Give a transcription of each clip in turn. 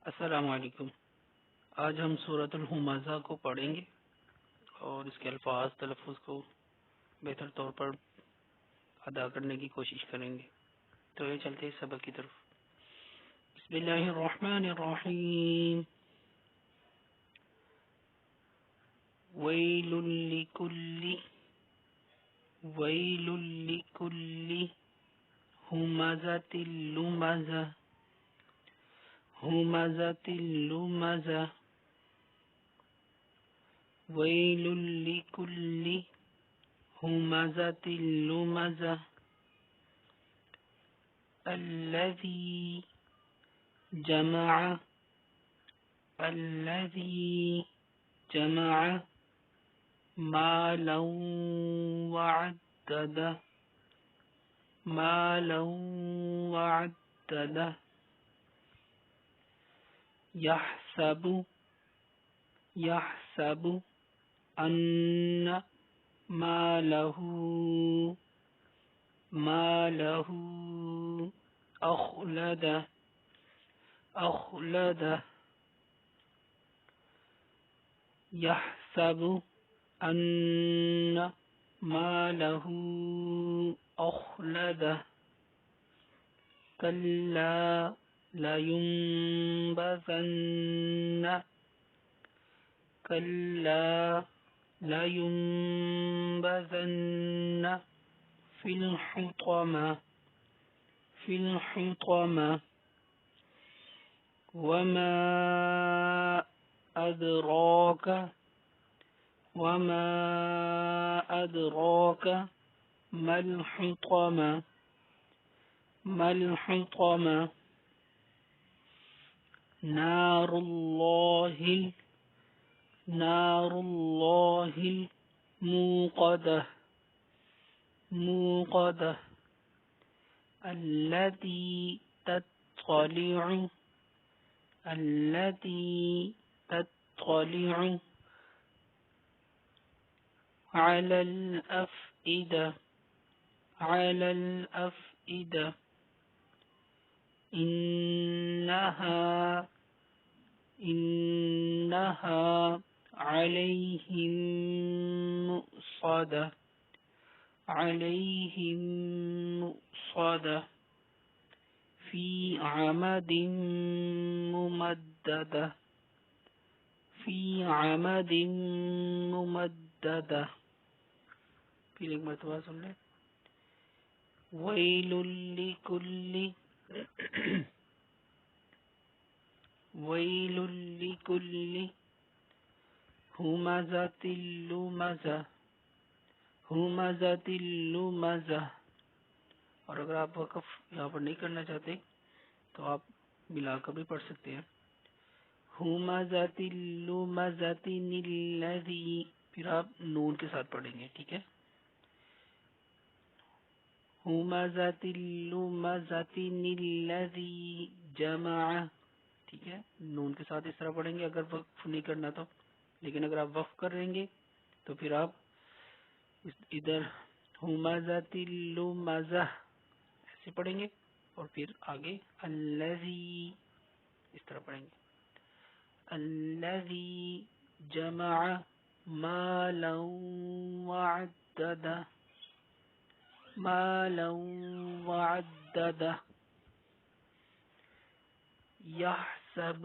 السلام علیکم۔ آج ہم سورۃ الہمزہ کو پڑھیں گے اور اس کے الفاظ تلفظ کو بہتر طور پر ادا کرنے کی کوشش کریں گے۔ تو یہ چلتے ہیں سبق کی طرف۔ بسم اللہ الرحمن الرحیم۔ ویل لکل ہمزۃ لمزہ ہمزۃ لمزہ ویل لکل ہمزۃ لمزہ الذی جمع مالا وعددہ یحسب ان مالہ اخلدہ یحسب ان مالہ اخلدہ کلا لینبذن فی الحطمہ وما أدراك ما الحطمة نار الله الموقدة التي تطلع على الأفئدة إنها عليهم مؤصدة في عمد ممددة پھر ایک مرتبہ سن لیں۔ ویل لکل ہمزۃ لمزہ۔ اور اگر آپ وقف یہاں پر نہیں کرنا چاہتے تو آپ ملا کر بھی پڑھ سکتے ہیں۔ ہمزۃ لمزۃ الذی، پھر آپ نون کے ساتھ پڑھیں گے، ٹھیک ہے۔ ہمزۃ لمزۃ الذی جمع، ٹھیک ہے، نون کے ساتھ اس طرح پڑھیں گے اگر وقف نہیں کرنا تو، لیکن اگر آپ وقف کر رہیں گے تو پھر آپ ادھر ہمزۃ لمزہ ایسے پڑھیں گے اور پھر آگے الذی اس طرح پڑھیں گے۔ الذی جمع مالا وعددہ یحسب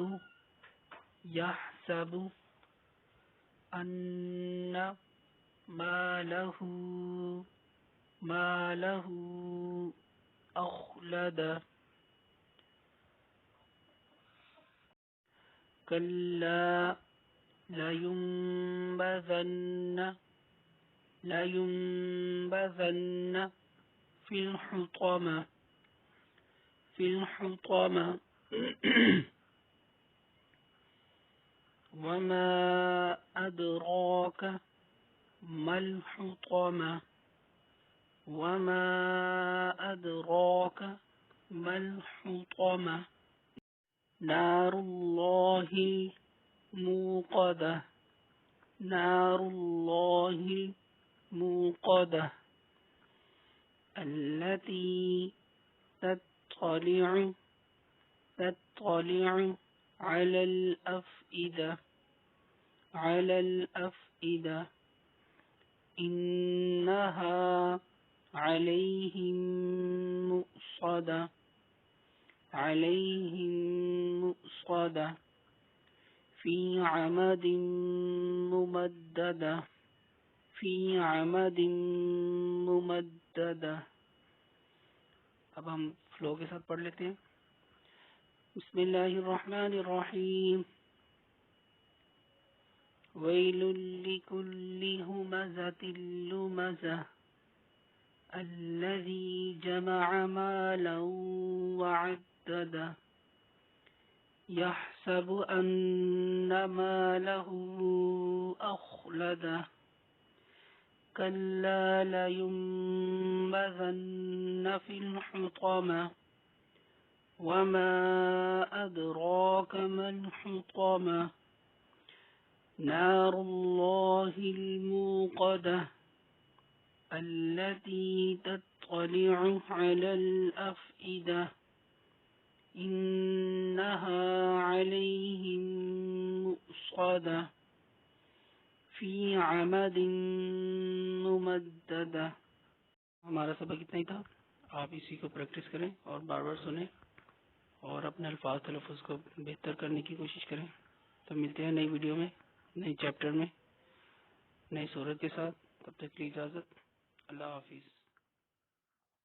ان مالہ اخلدہ کلا لینبذن فی الحطمہ وما أدراك ما الحطمة نار الله الموقدة التي تطلع على الأفئدة على الأفئدة إنها عليهم مؤصدة عليهم مؤصدة في عمد ممددة في عمد ممددة. اب ہم فلو کے ساتھ پڑھ لیتے ہیں. بسم اللہ الرحمن الرحیم. ویل لکل ہمزۃ لمزہ الذی جمع مالا وعددہ يحسب أن ماله أخلده كلا لينبذن في الحطمة وما أدراك ما الحطمة نار الله الموقدة التي تطلع على الأفئدة إنها عليهم مؤصدة في عمد ممددة. ہمارا سبق اتنا ہی تھا. آپ اسی کو پریکٹس کریں اور بار بار سنیں اور اپنے الفاظ تلفظ کو بہتر کرنے کی کوشش کریں. تو ملتے ہیں نئی ویڈیو میں نئی چیپٹر میں نئی صورت کے ساتھ. تب تک کے لیے اجازت. اللہ حافظ.